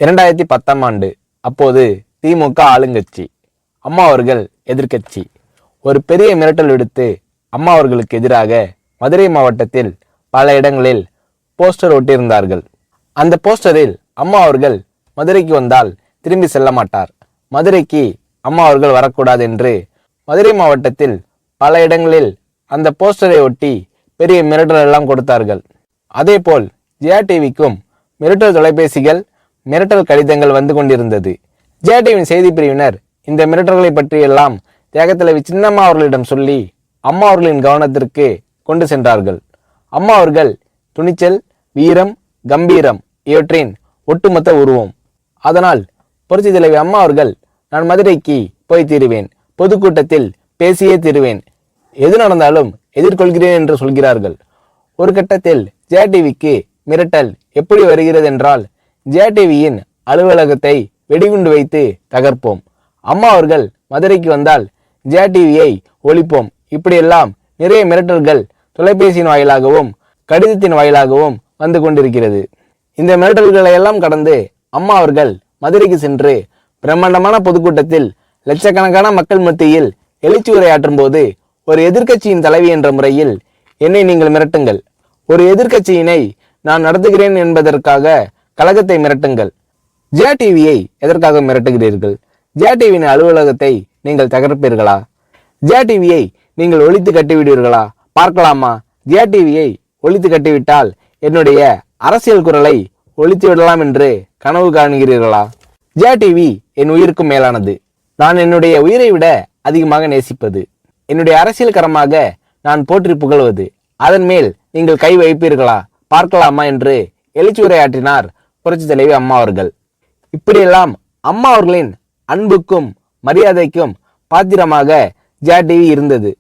2010ஆம் ஆண்டு. அப்போது திமுக ஆளுங்கட்சி, அம்மா அவர்கள் எதிர்க்கட்சி. ஒரு பெரிய மிரட்டல் விடுத்து அம்மா அவர்களுக்கு எதிராக மதுரை மாவட்டத்தில் பல இடங்களில் போஸ்டர் ஒட்டியிருந்தார்கள். அந்த போஸ்டரில் அம்மா அவர்கள் மதுரைக்கு வந்தால் திரும்பி செல்ல மாட்டார், மதுரைக்கு அம்மா அவர்கள் வரக்கூடாது என்று மதுரை மாவட்டத்தில் பல இடங்களில் அந்த போஸ்டரை ஒட்டி பெரிய மிரட்டல் எல்லாம் கொடுத்தார்கள். அதேபோல் ஜெயா டிவிக்கும் மிரட்டல் தொலைபேசிகள், மிரட்டல் கடிதங்கள் வந்து கொண்டிருந்தது. ஜெயா டிவியின் செய்தி பிரிவினர் இந்த மிரட்டல்களை பற்றியெல்லாம் தியாகத்தலைவி சின்னம்மா அவர்களிடம் சொல்லி அம்மா அவர்களின் கவனத்திற்கு கொண்டு சென்றார்கள். அம்மா அவர்கள் துணிச்சல், வீரம், கம்பீரம் இவற்றின் ஒட்டுமொத்த உருவம். அதனால் புரட்சி தலைவி அம்மா அவர்கள், நான் மதுரைக்கு போய் தீருவேன், பொதுக்கூட்டத்தில் பேசியே தீருவேன், எது நடந்தாலும் எதிர்கொள்கிறேன் என்று சொல்கிறார்கள். ஒரு கட்டத்தில் ஜெயா டிவிக்கு மிரட்டல் எப்படி வருகிறது என்றால், ஜெயா டிவியின் அலுவலகத்தை வெடிகுண்டு வைத்து தகர்ப்போம், அம்மா அவர்கள் மதுரைக்கு வந்தால் ஜெயா டிவியை ஒழிப்போம், இப்படியெல்லாம் நிறைய மிரட்டல்கள் தொலைபேசியின் வாயிலாகவும் கடிதத்தின் வாயிலாகவும் வந்து கொண்டிருக்கிறது. இந்த மிரட்டல்களை எல்லாம் கடந்து அம்மா அவர்கள் மதுரைக்கு சென்று பிரம்மாண்டமான பொதுக்கூட்டத்தில் லட்சக்கணக்கான மக்கள் மத்தியில் எழுச்சி உரையாற்றும் போது, ஒரு எதிர்க்கட்சியின் தலைவி என்ற முறையில் என்னை நீங்கள் மிரட்டுங்கள், ஒரு எதிர்க்கட்சியினை நான் நடத்துகிறேன் என்பதற்காக கழகத்தை மிரட்டுங்கள், ஜெயா டிவியை எதற்காக மிரட்டுகிறீர்கள், ஜெயா டிவியின் அலுவலகத்தை நீங்கள் தகர்ப்பீர்களா, ஜெயா டிவியை நீங்கள் ஒழித்து கட்டிவிடுவீர்களா, பார்க்கலாமா, ஜெயா டிவியை ஒழித்து கட்டிவிட்டால் என்னுடைய அரசியல் குரலை ஒழித்து விடலாம் என்று கனவு காணுகிறீர்களா? ஜெயா டிவி என் உயிருக்கும் மேலானது, நான் என்னுடைய உயிரை விட அதிகமாக நேசிப்பது, என்னுடைய அரசியல் கரமாக நான் போற்றி புகழ்வது, அதன் மேல் நீங்கள் கை வைப்பீர்களா, பார்க்கலாமா என்று எழுச்சி உரையாற்றினார் புரட்சி தலைவி அம்மா அவர்கள். இப்படியெல்லாம் அம்மா அவர்களின் அன்புக்கும் மரியாதைக்கும் பாத்திரமாக ஜெயா டிவி இருந்தது.